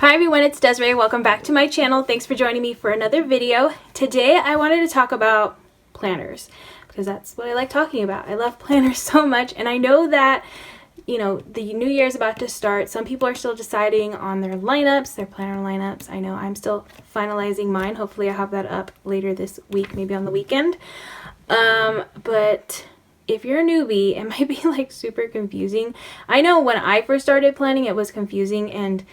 Hi everyone, it's Desiree. Welcome back to my channel. Thanks for joining me for another video. Today I wanted to talk about planners because that's what I like talking about. I love planners so much, and I know that, you know, the new year is about to start. Some people are still deciding on their lineups, their planner lineups. I know I'm still finalizing mine. Hopefully I have that up later this week, maybe on the weekend. But if you're a newbie, it might be like super confusing. I know when I first started planning, it was confusing and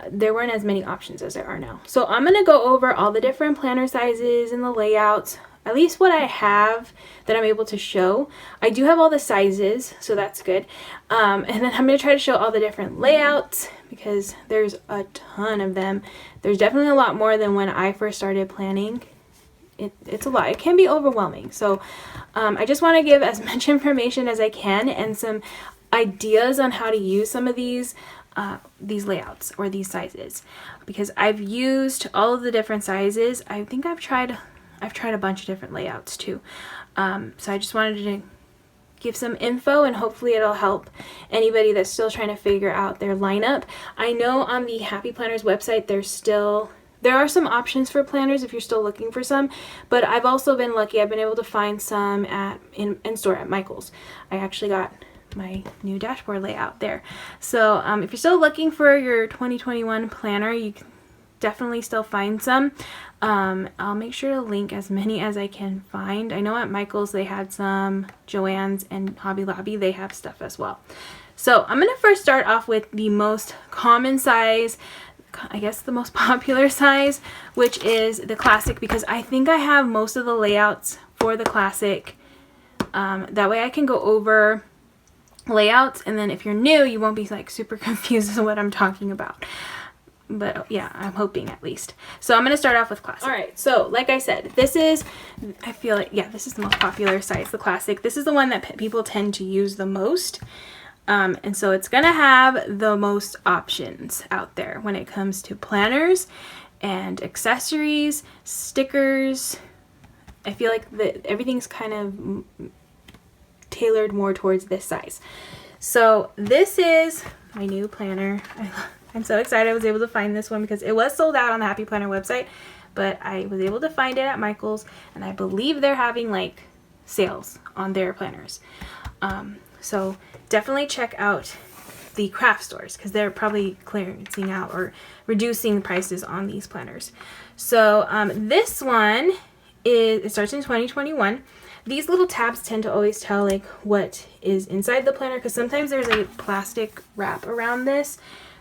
there weren't as many options as there are now. So I'm going to go over all the different planner sizes and the layouts, at least what I have that I'm able to show. I do have all the sizes, so that's good. And then I'm going to try to show all the different layouts because there's a ton of them. There's definitely a lot more than when I first started planning. It's a lot. It can be overwhelming. So I just want to give as much information as I can and some ideas on how to use some of these layouts or these sizes, because I've used all of the different sizes. I think I've tried a bunch of different layouts too. So I just wanted to give some info and hopefully it'll help anybody that's still trying to figure out their lineup. I know on the Happy Planners website there are some options for planners if you're still looking for some, but I've also been lucky. I've been able to find some in store at Michael's. I actually got my new dashboard layout there. So if you're still looking for your 2021 planner, you can definitely still find some. I'll make sure to link as many as I can find. I know at Michael's they had some, Joann's and Hobby Lobby, they have stuff as well. So I'm going to first start off with the most common size, I guess the most popular size, which is the classic, because I think I have most of the layouts for the classic. That way I can go over layouts, and then if you're new, you won't be like super confused as to what I'm talking about. But yeah, I'm hoping at least. So I'm going to start off with classic. Alright, so like I said, I feel like, yeah, this is the most popular size, the classic. This is the one that people tend to use the most. And so it's going to have the most options out there when it comes to planners and accessories, stickers. I feel like everything's kind of tailored more towards this size. So this is my new planner. I'm so excited I was able to find this one because it was sold out on the Happy Planner website, but I was able to find it at Michael's, and I believe they're having like sales on their planners. So definitely check out the craft stores because they're probably clearancing out or reducing the prices on these planners. So this one it starts in 2021. These little tabs tend to always tell like what is inside the planner, because sometimes there's a plastic wrap around this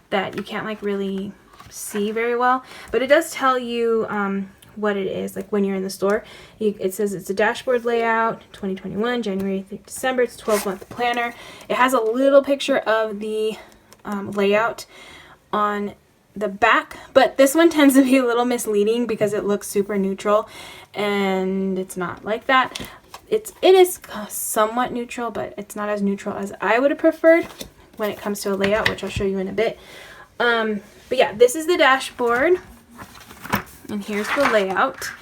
that you can't like really see very well, but it does tell you what it is. Like when you're in the store, it says it's a dashboard layout 2021 January through December. It's a 12-month planner. It has a little picture of the layout on the back, but this one tends to be a little misleading because it looks super neutral and it's not like that. It is somewhat neutral, but it's not as neutral as I would have preferred when it comes to a layout, which I'll show you in a bit. But yeah, this is the dashboard, and here's the layout.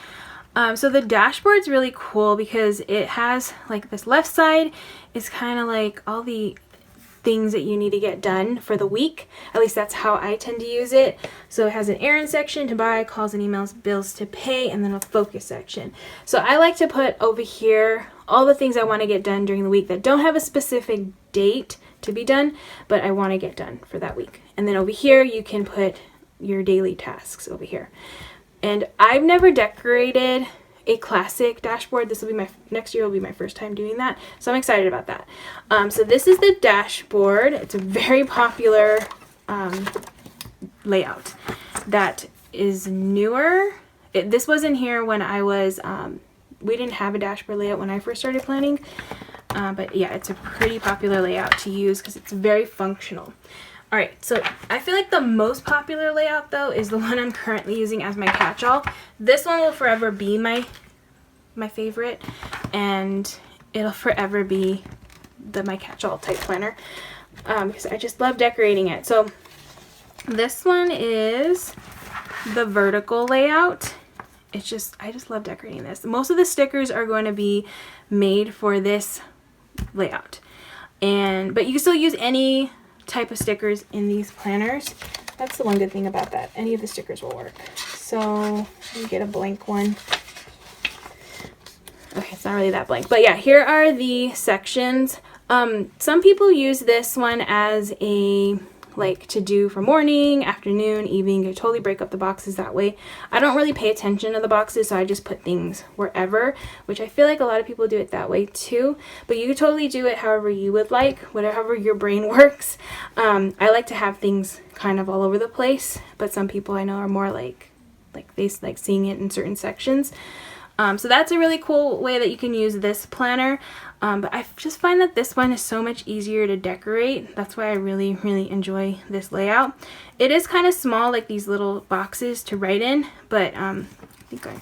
So the dashboard's really cool because it has like this left side is kind of like all the things that you need to get done for the week. At least that's how I tend to use it. So it has an errand section to buy, calls and emails, bills to pay, and then a focus section. So I like to put over here all the things I want to get done during the week that don't have a specific date to be done, but I want to get done for that week. And then over here you can put your daily tasks over here. And I've never decorated a classic dashboard. This will be next year will be my first time doing that, so I'm excited about that. So this is the dashboard. It's a very popular layout that is newer. This wasn't here when I was we didn't have a dashboard layout when I first started planning, but yeah, it's a pretty popular layout to use because it's very functional. Alright, so I feel like the most popular layout though is the one I'm currently using as my catch-all. This one will forever be my favorite, and it'll forever be my catch-all type planner because I just love decorating it. So this one is the vertical layout. I just love decorating this. Most of the stickers are going to be made for this layout, but you can still use any type of stickers in these planners. That's the one good thing about that. Any of the stickers will work. So you get a blank one. Okay, it's not really that blank. But yeah, here are the sections. Some people use this one as a like to do for morning, afternoon, evening. You totally break up the boxes that way. I don't really pay attention to the boxes, so I just put things wherever, which I feel like a lot of people do it that way too. But you could totally do it however you would like, whatever your brain works. I like to have things kind of all over the place, but some people I know are more like they like seeing it in certain sections. So that's a really cool way that you can use this planner. But I just find that this one is so much easier to decorate. That's why I really, really enjoy this layout. It is kind of small, like these little boxes to write in, but I think I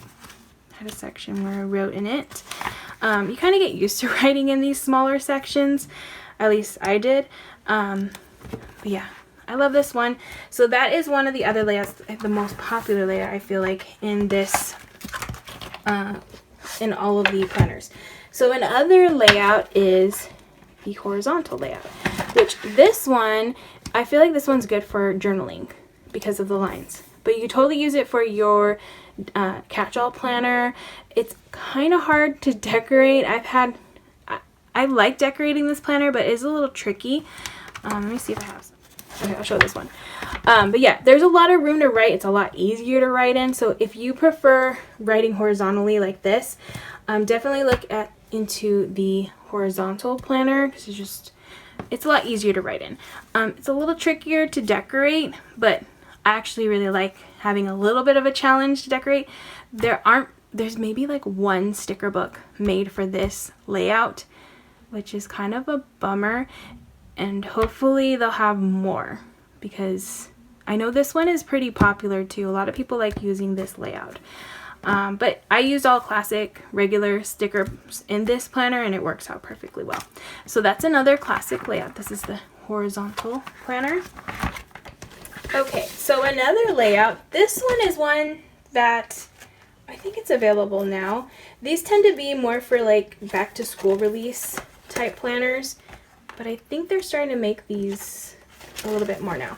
had a section where I wrote in it. You kind of get used to writing in these smaller sections. At least I did. But yeah, I love this one. So that is one of the other layouts, the most popular layout I feel like in this in all of the planners. So another layout is the horizontal layout, which this one, I feel like this one's good for journaling because of the lines, but you totally use it for your catch-all planner. It's kind of hard to decorate. I like decorating this planner, but it's a little tricky. Let me see if I have some. Okay, I'll show this one. But yeah, there's a lot of room to write. It's a lot easier to write in. So if you prefer writing horizontally like this, definitely look into the horizontal planner because it's a lot easier to write in. It's a little trickier to decorate, but I actually really like having a little bit of a challenge to decorate. There's maybe like one sticker book made for this layout, which is kind of a bummer. And hopefully they'll have more because I know this one is pretty popular too. A lot of people like using this layout. But I used all classic regular stickers in this planner and it works out perfectly well. So that's another classic layout. This is the horizontal planner. Okay, so another layout. This one is one that I think it's available now. These tend to be more for like back to school release type planners. But I think they're starting to make these a little bit more now.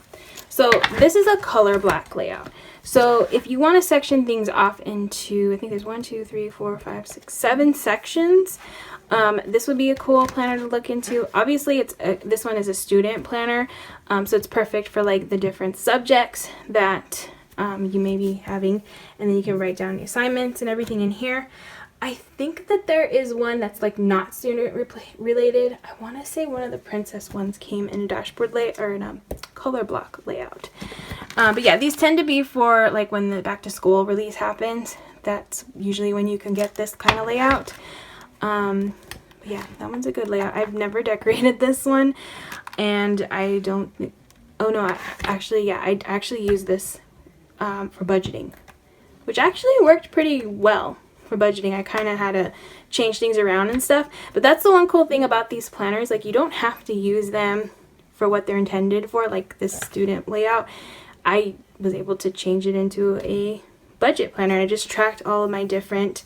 So this is a color black layout. So if you want to section things off into, I think there's 1, 2, 3, 4, 5, 6, 7 sections, this would be a cool planner to look into. Obviously, this one is a student planner, so it's perfect for like the different subjects that you may be having, and then you can write down the assignments and everything in here. I think that there is one that's like not student related. I want to say one of the princess ones came in a dashboard layout or in a color block layout. But yeah, these tend to be for like when the back to school release happens. That's usually when you can get this kind of layout. But yeah, that one's a good layout. I've never decorated this one, and I don't. Oh no, I actually used this for budgeting, which actually worked pretty well. For budgeting, I kind of had to change things around and stuff, but that's the one cool thing about these planners. Like, you don't have to use them for what they're intended for, like this student layout. I was able to change it into a budget planner. I just tracked all of my different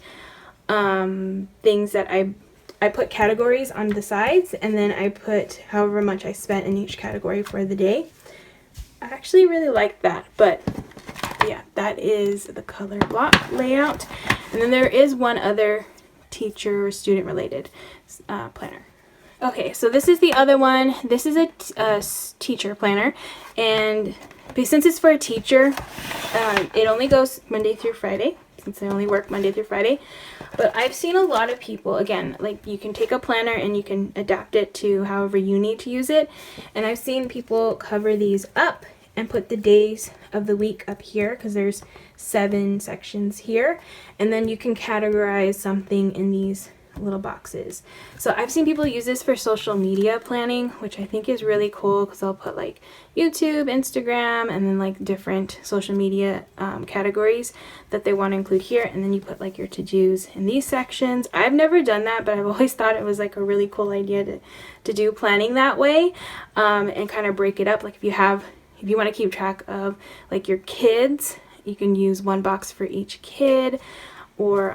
things that I put categories on the sides, and then I put however much I spent in each category for the day. I actually really like that, but yeah, that is the color block layout. And then there is one other teacher or student related planner. Okay, so this is the other one. This is a teacher planner, and since it's for a teacher, it only goes Monday through Friday, since I only work Monday through Friday. But I've seen a lot of people, again, like you can take a planner and you can adapt it to however you need to use it. And I've seen people cover these up and put the days of the week up here because there's 7 sections here, and then you can categorize something in these little boxes. So I've seen people use this for social media planning, which I think is really cool because they'll put like YouTube, Instagram, and then like different social media categories that they want to include here, and then you put like your to-dos in these sections. I've never done that, but I've always thought it was like a really cool idea to do planning that way, and kind of break it up. Like if you want to keep track of like your kids, you can use one box for each kid. Or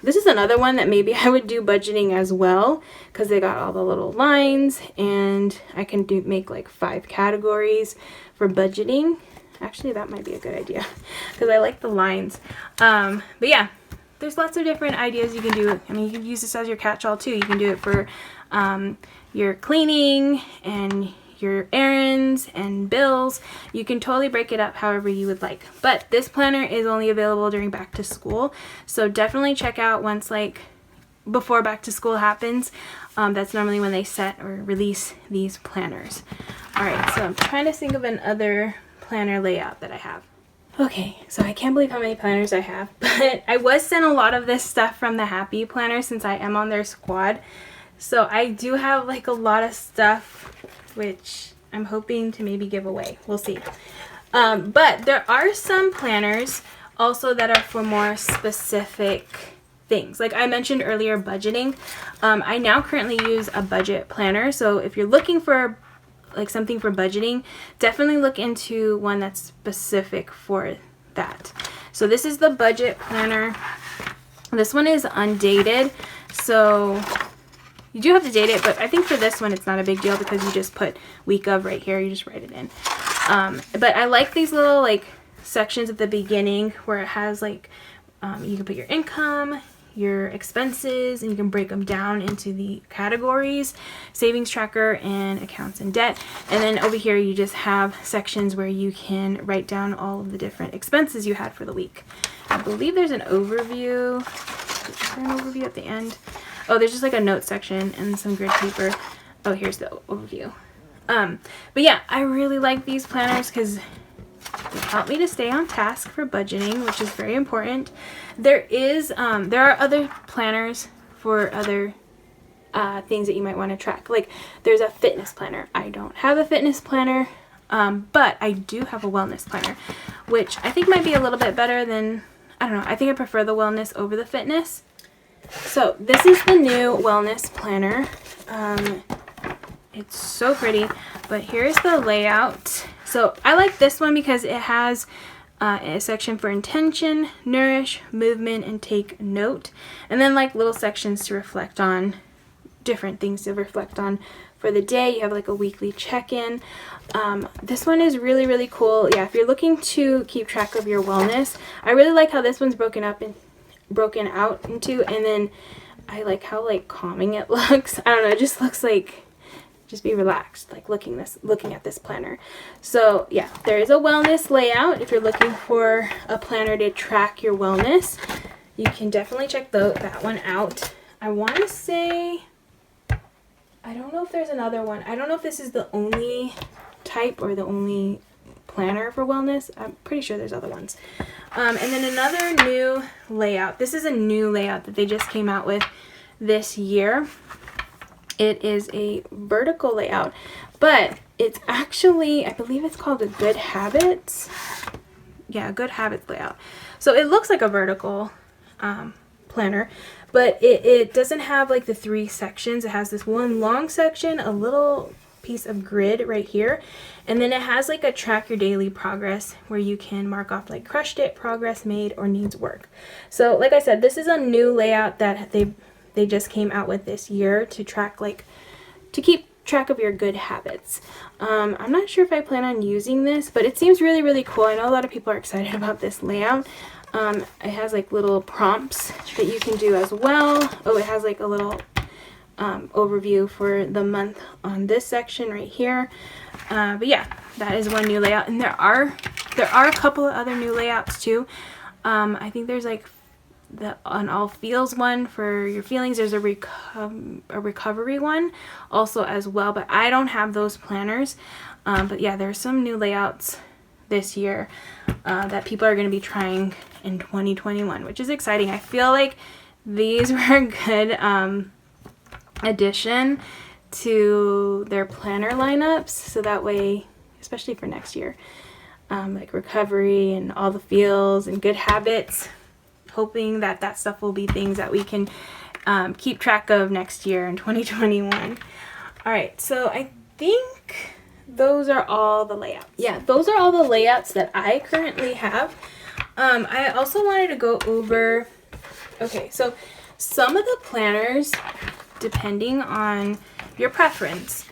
this is another one that maybe I would do budgeting as well, because they got all the little lines, and I can make like 5 categories for budgeting. Actually, that might be a good idea because I like the lines. But yeah, there's lots of different ideas you can do. I mean, you can use this as your catch-all too. You can do it for your cleaning and your errands and bills. You can totally break it up however you would like. But this planner is only available during back to school. So definitely check out once, like, before back to school happens. That's normally when they set or release these planners. All right, so I'm trying to think of another planner layout that I have. Okay, so I can't believe how many planners I have, but I was sent a lot of this stuff from the Happy Planner since I am on their squad. So I do have like a lot of stuff, which I'm hoping to maybe give away. We'll see. But there are some planners also that are for more specific things. Like I mentioned earlier, budgeting. I now currently use a budget planner. So if you're looking for like something for budgeting, definitely look into one that's specific for that. So this is the budget planner. This one is undated, so you do have to date it, but I think for this one it's not a big deal because you just put week of right here, you just write it in. But I like these little like sections at the beginning where it has like you can put your income, your expenses, and you can break them down into the categories, savings tracker and accounts and debt. And then over here you just have sections where you can write down all of the different expenses you had for the week. I believe there's an overview. Is there an overview at the end? Oh, there's just like a note section and some grid paper. Oh, here's the overview. But yeah, I really like these planners because they help me to stay on task for budgeting, which is very important. There are other planners for other things that you might want to track. Like there's a fitness planner. I don't have a fitness planner, but I do have a wellness planner, which I think might be a little bit better than, I don't know, I think I prefer the wellness over the fitness. So this is the new wellness planner. It's so pretty, but here's the layout. So I like this one because it has a section for intention, nourish, movement, and take note. And then like little sections to reflect on, different things to reflect on for the day. You have like a weekly check-in. This one is really, really cool. Yeah, if you're looking to keep track of your wellness, I really like how this one's broken out into, and then I like how like calming it looks. I don't know, it just looks like just be relaxed, like looking at this planner. So yeah, there is a wellness layout. If you're looking for a planner to track your wellness, you can definitely check that one out. I want to say, I don't know if there's another one. I don't know if this is the only type or the only planner for wellness. I'm pretty sure there's other ones. And then another new layout. This is a new layout that they just came out with this year. It is a vertical layout, but it's actually, I believe it's called a Good Habits. Yeah, Good Habits layout. So it looks like a vertical planner, but it doesn't have like the 3 sections. It has this one long section, a little piece of grid right here, and then it has like a track your daily progress where you can mark off like crushed it, progress made, or needs work. So like I said, this is a new layout that they just came out with this year to track, like, to keep track of your good habits. I'm not sure if I plan on using this, but it seems really, really cool. I know a lot of people are excited about this layout. It has like little prompts that you can do as well. Oh, it has like a little overview for the month on this section right here. But yeah, that is one new layout, and there are a couple of other new layouts too. I think there's like the on all feels one for your feelings. There's a recovery one also as well, but I don't have those planners. But yeah, there's some new layouts this year that people are going to be trying in 2021, which is exciting. I feel like these were a good addition to their planner lineups, so that way, especially for next year, like recovery and all the feels and good habits, hoping that stuff will be things that we can keep track of next year in 2021. All right, so I think those are all the layouts. Yeah, those are all the layouts that I currently have. I also wanted to go over, okay, so some of the planners, depending on your preference,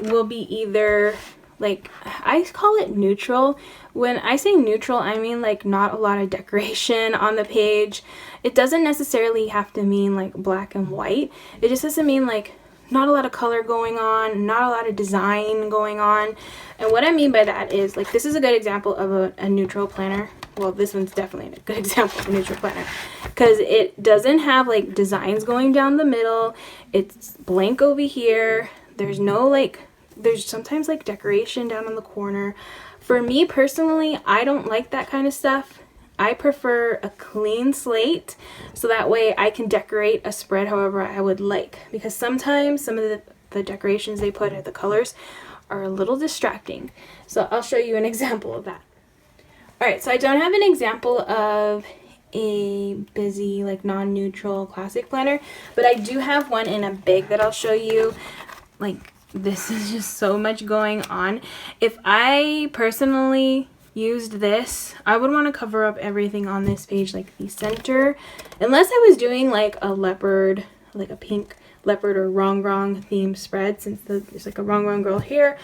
will be either like, I call it neutral. When I say neutral, I mean like not a lot of decoration on the page. It doesn't necessarily have to mean like black and white. It just has to mean like not a lot of color going on, not a lot of design going on. And what I mean by that is, like, this is a good example of a neutral planner. Well, this one's definitely a good example of a neutral planner because it doesn't have like designs going down the middle. It's blank over here. There's no like, there's sometimes like decoration down on the corner. For me personally, I don't like that kind of stuff. I prefer a clean slate so that way I can decorate a spread however I would like, because sometimes some of the decorations they put at the colors are a little distracting. So I'll show you an example of that. Alright, so I don't have an example of a busy like non-neutral classic planner, but I do have one in a big that I'll show you. Like, this is just so much going on. If I personally used this, I would want to cover up everything on this page, like the center, unless I was doing like a leopard, like a pink leopard or wrong theme spread, since there's like a wrong girl here.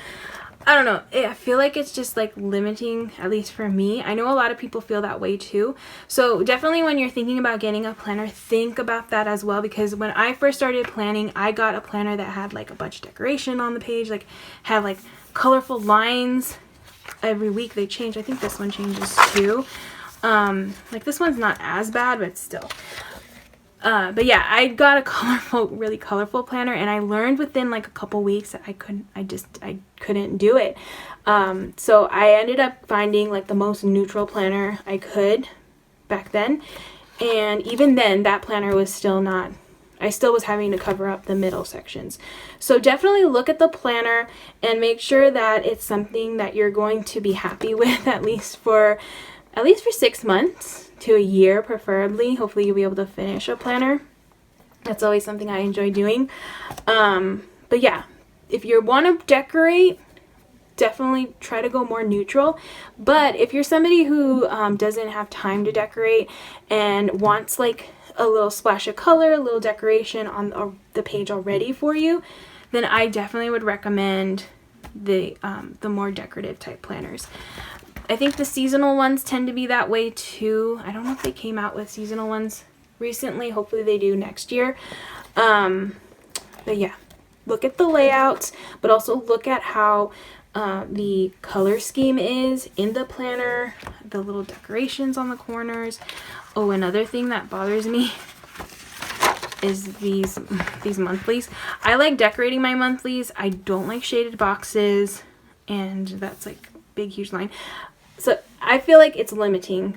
I don't know, I feel like it's just like limiting, at least for me. I know a lot of people feel that way too, so definitely when you're thinking about getting a planner, think about that as well, because when I first started planning, I got a planner that had like a bunch of decoration on the page, like had like colorful lines. Every week they change. I think this one changes too. Like this one's not as bad, but still. But yeah, I got a colorful, really colorful planner, and I learned within like a couple weeks that I couldn't do it. So I ended up finding like the most neutral planner I could back then, and even then that planner was still not, I still was having to cover up the middle sections. So definitely look at the planner and make sure that it's something that you're going to be happy with at least for 6 months to a year, preferably. Hopefully you'll be able to finish a planner. That's always something I enjoy doing. But yeah, if you want to decorate, definitely try to go more neutral. But if you're somebody who doesn't have time to decorate and wants like a little splash of color, a little decoration on the page already for you, then I definitely would recommend the more decorative type planners. I think the seasonal ones tend to be that way too. I don't know if they came out with seasonal ones recently. Hopefully they do next year. But yeah, look at the layouts, but also look at how the color scheme is in the planner, the little decorations on the corners. Oh, another thing that bothers me is these monthlies. I like decorating my monthlies. I don't like shaded boxes, and that's like a big huge line. So I feel like it's limiting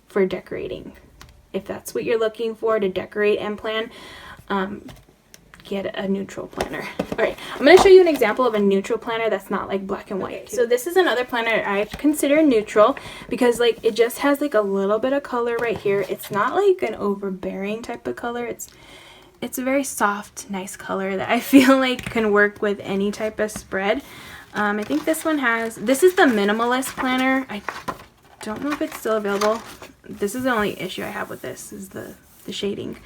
for decorating. If that's what you're looking for to decorate and plan, get a neutral planner. Alright, I'm going to show you an example of a neutral planner that's not like black and white. So this is another planner I consider neutral because like it just has like a little bit of color right here. It's not like an overbearing type of color. It's a very soft, nice color that I feel like can work with any type of spread. I think this one has, this is the Minimalist Planner. I don't know if it's still available. This is the only issue I have with this, is the shading.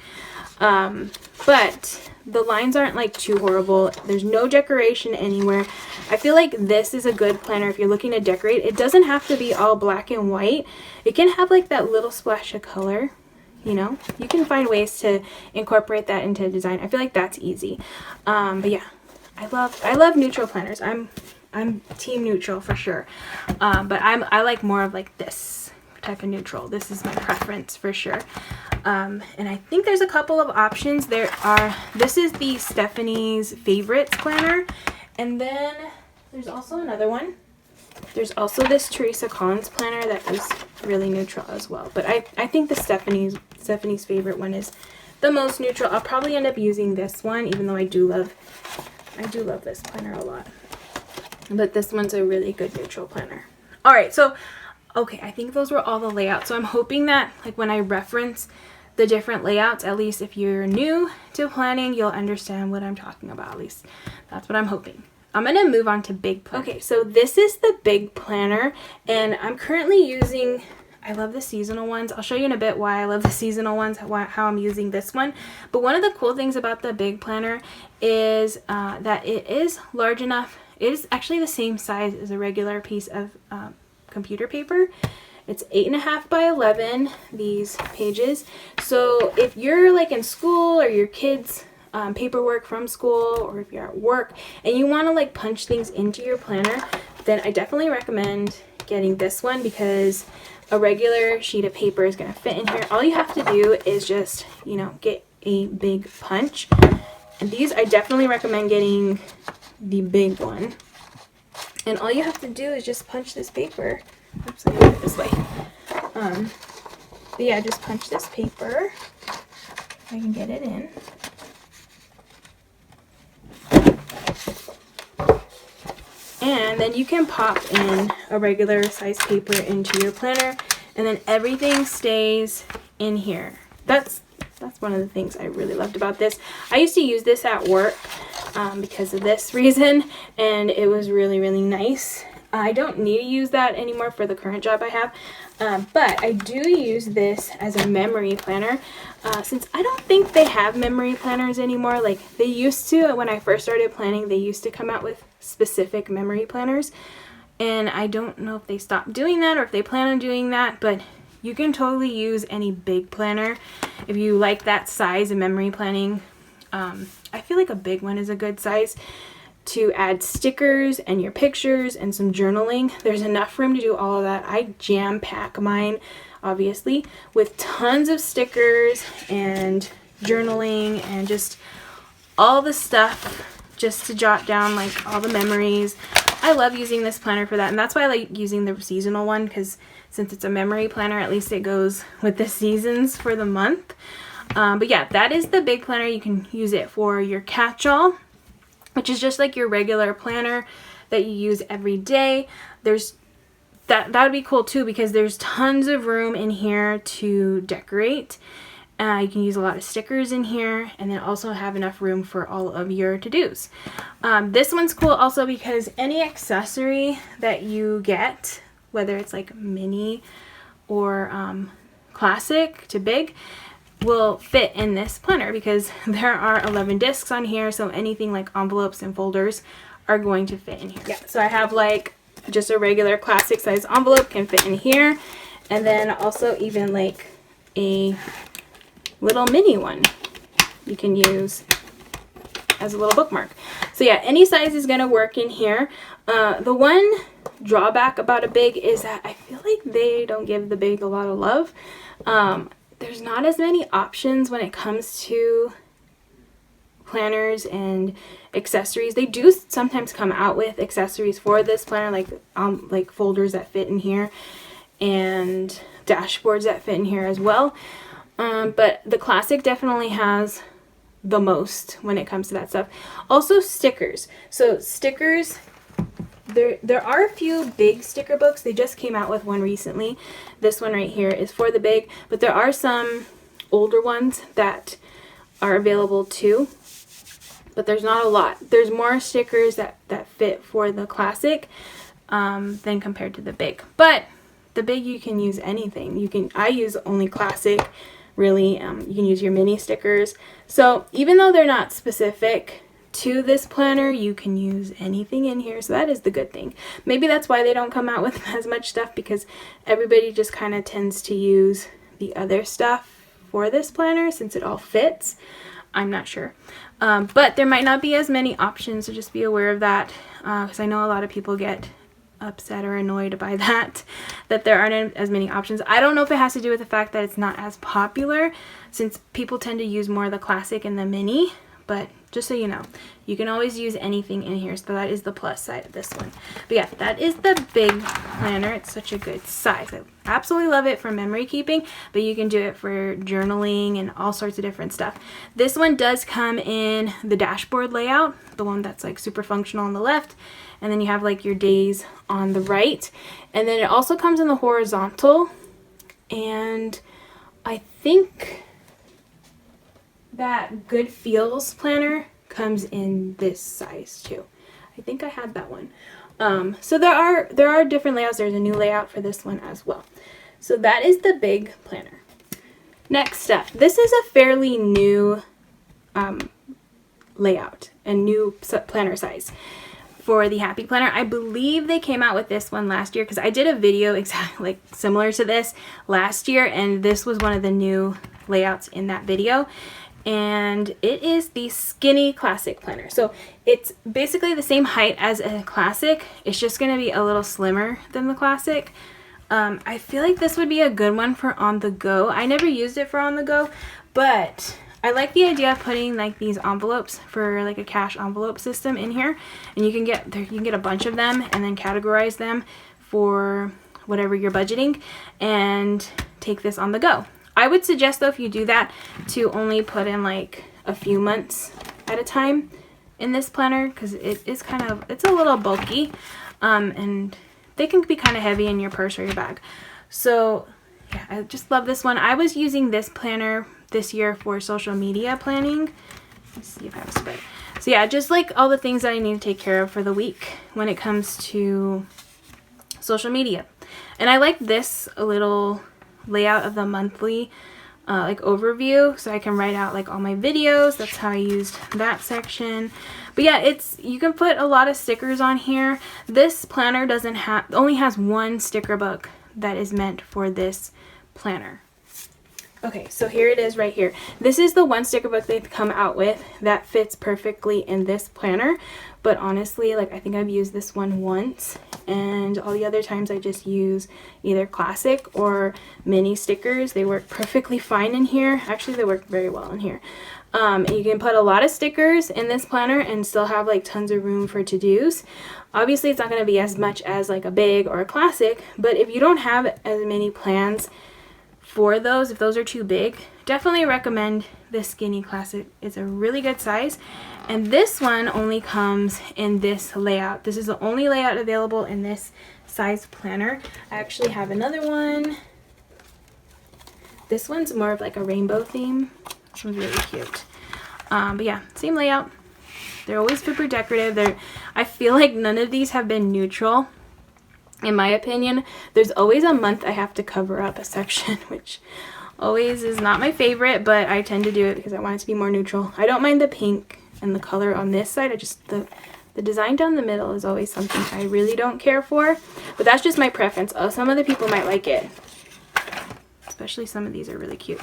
But the lines aren't like too horrible. There's no decoration anywhere. I feel like this is a good planner if you're looking to decorate. It doesn't have to be all black and white. It can have like that little splash of color, you know. You can find ways to incorporate that into design. I feel like that's easy. But yeah, I love neutral planners. I'm team neutral for sure. But I like more of like this type of neutral. This is my preference for sure. And I think there's a couple of options. This is the Stephanie's Favorites planner, and then there's also another one. There's also this Teresa Collins planner that is really neutral as well. But I think the Stephanie's Favorite one is the most neutral. I'll probably end up using this one, even though I do love this planner a lot. But this one's a really good neutral planner. All right, so okay, I think those were all the layouts. So I'm hoping that like when I reference the different layouts, at least if you're new to planning, you'll understand what I'm talking about. At least that's what I'm hoping. I'm going to move on to Big Planner. Okay, so this is the Big Planner, and I'm currently using, I love the seasonal ones. I'll show you in a bit why I love the seasonal ones, how I'm using this one. But one of the cool things about the Big Planner is that it is large enough It is actually the same size as a regular piece of computer paper. It's 8.5 by 11, these pages. So if you're like in school, or your kids paperwork from school, or if you're at work and you want to like punch things into your planner, then I definitely recommend getting this one, because a regular sheet of paper is going to fit in here. All you have to do is just, you know, get a big punch. And these, I definitely recommend getting the big one. And all you have to do is just punch this paper. Oops, I put it this way. But yeah, just punch this paper. If I can get it in. And then you can pop in a regular size paper into your planner, and then everything stays in here. That's one of the things I really loved about this. I used to use this at work because of this reason, and it was really, really nice. I don't need to use that anymore for the current job I have, but I do use this as a memory planner, since I don't think they have memory planners anymore. Like they used to, when I first started planning, they used to come out with specific memory planners, and I don't know if they stopped doing that or if they plan on doing that, but you can totally use any big planner if you like that size of memory planning. I feel like a big one is a good size to add stickers and your pictures and some journaling. There's enough room to do all of that. I jam pack mine, obviously, with tons of stickers and journaling and just all the stuff just to jot down like all the memories. I love using this planner for that, and that's why I like using the seasonal one, because since it's a memory planner, at least it goes with the seasons for the month. But yeah, that is the big planner. You can use it for your catch-all, which is just like your regular planner that you use every day. There's that would be cool too, because there's tons of room in here to decorate. You can use a lot of stickers in here, and then also have enough room for all of your to-dos. This one's cool also because any accessory that you get, whether it's like mini or classic to big, will fit in this planner, because there are 11 discs on here, so anything like envelopes and folders are going to fit in here. Yeah, so I have like just a regular classic size envelope can fit in here, and then also even like a little mini one you can use as a little bookmark. So yeah, any size is gonna work in here. The one drawback about a big is that I feel like they don't give the big a lot of love. There's not as many options when it comes to planners and accessories. They do sometimes come out with accessories for this planner, like folders that fit in here and dashboards that fit in here as well. But the classic definitely has the most when it comes to that stuff. Also stickers. So stickers, there are a few big sticker books. They just came out with one recently. This one right here is for the big, but there are some older ones that are available too, but there's not a lot. There's more stickers that fit for the classic than compared to the big. But the big, you can use anything. I use only classic, really. You can use your mini stickers. So even though they're not specific to this planner, you can use anything in here, so that is the good thing. Maybe that's why they don't come out with as much stuff, because everybody just kind of tends to use the other stuff for this planner since it all fits. I'm not sure, but there might not be as many options, so just be aware of that, because I know a lot of people get upset or annoyed by that there aren't as many options. I don't know if it has to do with the fact that it's not as popular, since people tend to use more of the classic and the mini. But just so you know, you can always use anything in here, so that is the plus side of this one. But yeah, that is the big planner. It's such a good size. I absolutely love it for memory keeping, but you can do it for journaling and all sorts of different stuff. This one does come in the dashboard layout, the one that's like super functional on the left, and then you have like your days on the right. And then it also comes in the horizontal, and I think that Good Feels planner comes in this size too. I think I had that one. So there are different layouts. There's a new layout for this one as well. So that is the big planner. Next up, this is a fairly new layout and new planner size. for the Happy Planner. I believe they came out with this one last year because I did a video exactly like similar to this last year, and this was one of the new layouts in that video. And it is the Skinny Classic Planner. So it's basically the same height as a Classic. It's just going to be a little slimmer than the Classic. I feel like this would be a good one for on the go. I never used it for on the go, but I like the idea of putting like these envelopes for like a cash envelope system in here, and you can get a bunch of them and then categorize them for whatever you're budgeting and take this on the go. I would suggest though, if you do that, to only put in like a few months at a time in this planner, because it's a little bulky, and they can be kind of heavy in your purse or your bag. So yeah, I just love this one. I was using this planner this year for social media planning. Let's see if I have a spread. So yeah, just like all the things that I need to take care of for the week when it comes to social media. And I like this little layout of the monthly like overview, so I can write out like all my videos. That's how I used that section. But yeah, you can put a lot of stickers on here. This planner only has one sticker book that is meant for this planner. Okay, so here it is right here. This is the one sticker book they've come out with that fits perfectly in this planner. But honestly, like, I think I've used this one once, and all the other times I just use either Classic or mini stickers. They work perfectly fine in here. Actually, they work very well in here. And you can put a lot of stickers in this planner and still have like tons of room for to-dos. Obviously, it's not going to be as much as like a Big or a Classic, but if you don't have as many plans for those, if those are too big, definitely recommend this Skinny Classic. It's a really good size, and this one only comes in this layout. This is the only layout available in this size planner. I actually have another one. This one's more of like a rainbow theme. This one's really cute. But yeah, same layout. They're always super decorative. I feel like none of these have been neutral. In my opinion, there's always a month I have to cover up a section, which always is not my favorite, but I tend to do it because I want it to be more neutral. I don't mind the pink and the color on this side. The design down the middle is always something I really don't care for, but that's just my preference. Some other people might like it, especially some of these are really cute.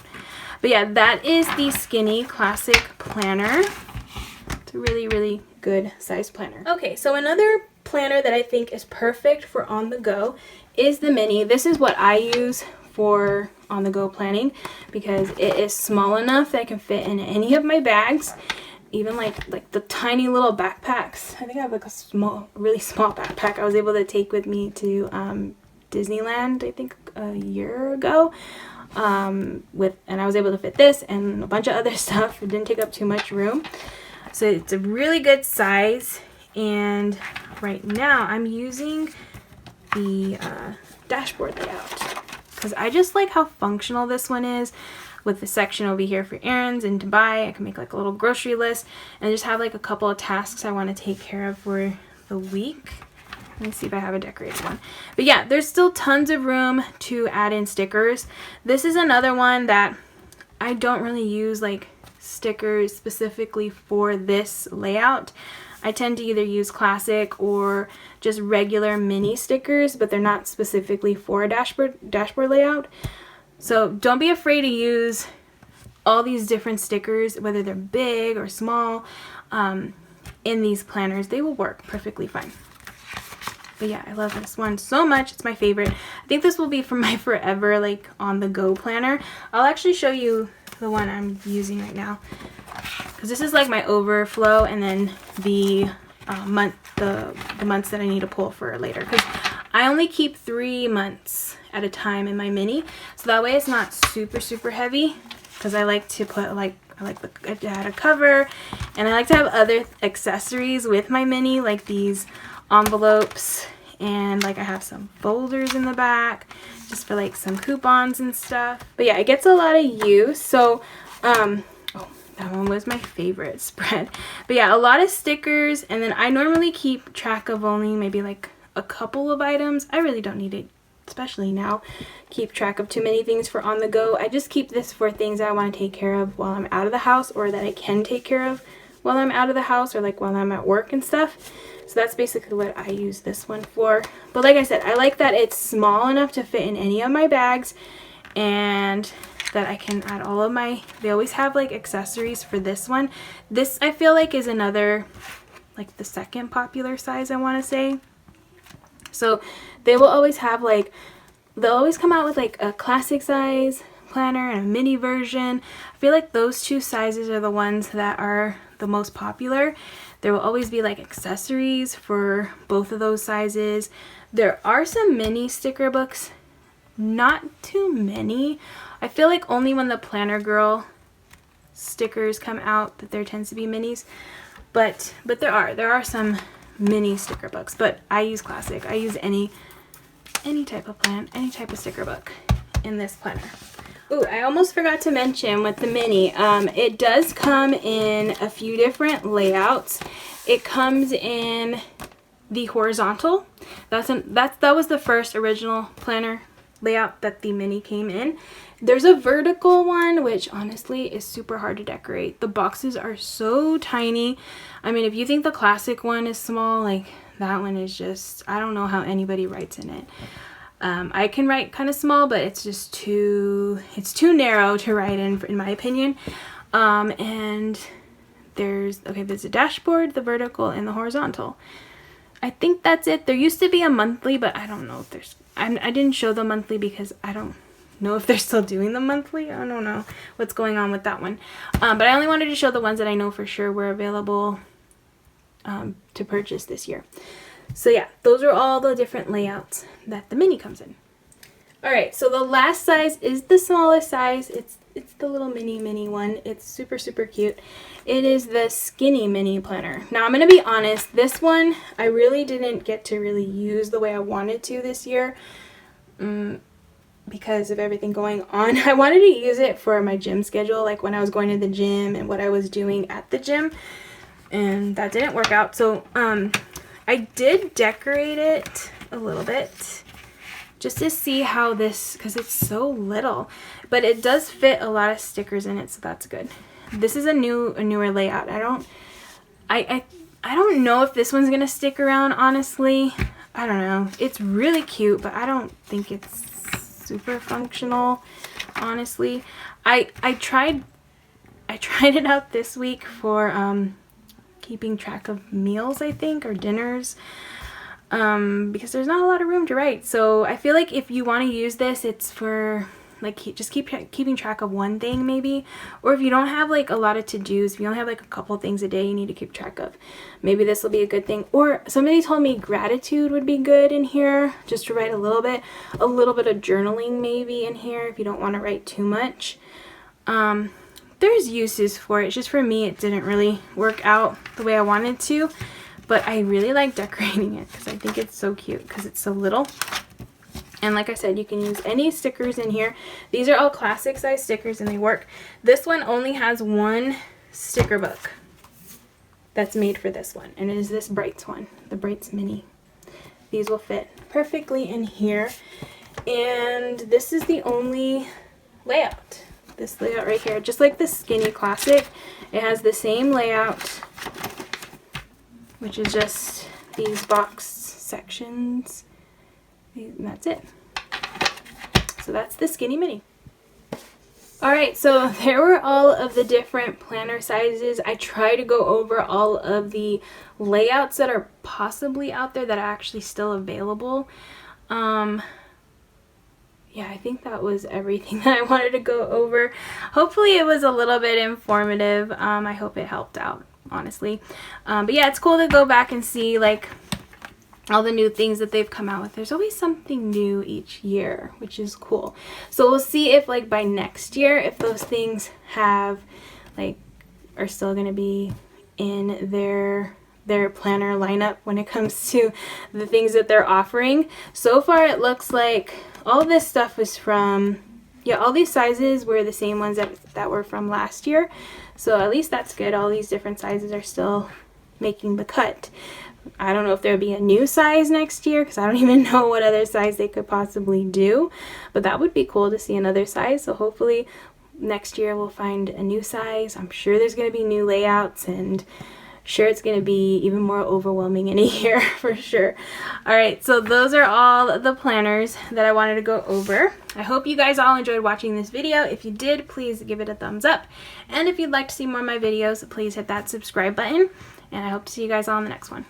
But yeah, that is the Skinny Classic Planner. It's a really, really good size planner. Okay, so another planner that I think is perfect for on the go is the Mini. This is what I use for on the go planning because it is small enough that I can fit in any of my bags, even like the tiny little backpacks. I think I have like a really small backpack I was able to take with me to Disneyland, I think a year ago. And I was able to fit this and a bunch of other stuff. It didn't take up too much room. So it's a really good size, and right now I'm using the dashboard layout because I just like how functional this one is, with the section over here for errands and to buy. I can make like a little grocery list and just have like a couple of tasks I want to take care of for the week. Let me see if I have a decorated one. But yeah, there's still tons of room to add in stickers. This is another one that I don't really use like stickers specifically for this layout. I tend to either use Classic or just regular mini stickers, but they're not specifically for a dashboard layout. So don't be afraid to use all these different stickers, whether they're big or small, in these planners. They will work perfectly fine. But yeah, I love this one so much. It's my favorite. I think this will be for my forever like on the go planner. I'll actually show you the one I'm using right now, because this is like my overflow, and then the months that I need to pull for later, because I only keep 3 months at a time in my Mini, so that way it's not super heavy, because I like to put I add a cover, and I like to have other accessories with my Mini, like these envelopes, and like I have some folders in the back just for like some coupons and stuff. But yeah, it gets a lot of use. So oh, that one was my favorite spread. But yeah, a lot of stickers, and then I normally keep track of only maybe like a couple of items. I really don't need it, especially now, keep track of too many things for on the go. I just keep this for things that I want to take care of while I'm out of the house, or that I can take care of while I'm out of the house, or like while I'm at work and stuff. So that's basically what I use this one for. But like I said, I like that it's small enough to fit in any of my bags, and that I can add all of my, they always have like accessories for this one. This I feel like is another, like the second popular size, I want to say. So they will always have like, they'll always come out with like a classic size planner and a mini version. I feel like those two sizes are the ones that are the most popular. There will always be like accessories for both of those sizes. There are some mini sticker books, not too many. I feel like only when the Planner Girl stickers come out that there tends to be minis, but there are some mini sticker books. But I use classic. I use any type of sticker book in this planner. Ooh, I almost forgot to mention with the mini, it does come in a few different layouts. It comes in the horizontal. That was the first original planner layout that the mini came in. There's a vertical one, which honestly is super hard to decorate. The boxes are so tiny. I mean, if you think the classic one is small, like that one is just, I don't know how anybody writes in it. I can write kind of small, but it's just too narrow to write in my opinion. And there's a dashboard, the vertical, and the horizontal. I think that's it. There used to be a monthly, but I don't know if there's, I didn't show the monthly because I don't know if they're still doing the monthly. I don't know what's going on with that one. But I only wanted to show the ones that I know for sure were available to purchase this year. So yeah, those are all the different layouts that the mini comes in. Alright, so the last size is the smallest size. It's the little mini one. It's super cute. It is the skinny mini planner. Now I'm going to be honest, this one I really didn't get to really use the way I wanted to this year because of everything going on. I wanted to use it for my gym schedule, like when I was going to the gym and what I was doing at the gym, and that didn't work out. So I did decorate it a little bit just to see how this, because it's so little, but it does fit a lot of stickers in it, so that's good. This is a newer layout. I don't know if this one's gonna stick around, honestly. I don't know. It's really cute, but I don't think it's super functional, honestly. I tried it out this week for keeping track of meals, I think, or dinners, because there's not a lot of room to write. So I feel like if you want to use this, it's for like keeping track of one thing maybe, or if you don't have like a lot of to-dos, if you only have like a couple things a day you need to keep track of, maybe this will be a good thing. Or somebody told me gratitude would be good in here, just to write a little bit of journaling maybe in here if you don't want to write too much. There's uses for it. It's just for me it didn't really work out the way I wanted to, but I really like decorating it because I think it's so cute because it's so little. And like I said, you can use any stickers in here. These are all classic size stickers and they work. This one only has one sticker book that's made for this one, and it is this Brights one, the Brights Mini. These will fit perfectly in here, and this is the only layout. This layout right here, just like the Skinny Classic, it has the same layout, which is just these boxed sections, and that's it. So that's the Skinny Mini. Alright, so there were all of the different planner sizes. I try to go over all of the layouts that are possibly out there that are actually still available. Yeah, I think that was everything that I wanted to go over. Hopefully it was a little bit informative. I hope it helped out, honestly. But yeah, it's cool to go back and see like all the new things that they've come out with. There's always something new each year, which is cool. So we'll see if like by next year, if those things have like are still going to be in their planner lineup when it comes to the things that they're offering. So far it looks like all this stuff is from, yeah, all these sizes were the same ones that were from last year. So at least that's good. All these different sizes are still making the cut. I don't know if there'll be a new size next year because I don't even know what other size they could possibly do. But that would be cool to see another size. So hopefully next year we'll find a new size. I'm sure there's going to be new layouts and sure it's going to be even more overwhelming in a year for sure. All right, so those are all the planners that I wanted to go over. I hope you guys all enjoyed watching this video. If you did, please give it a thumbs up. And if you'd like to see more of my videos, please hit that subscribe button. And I hope to see you guys all in the next one.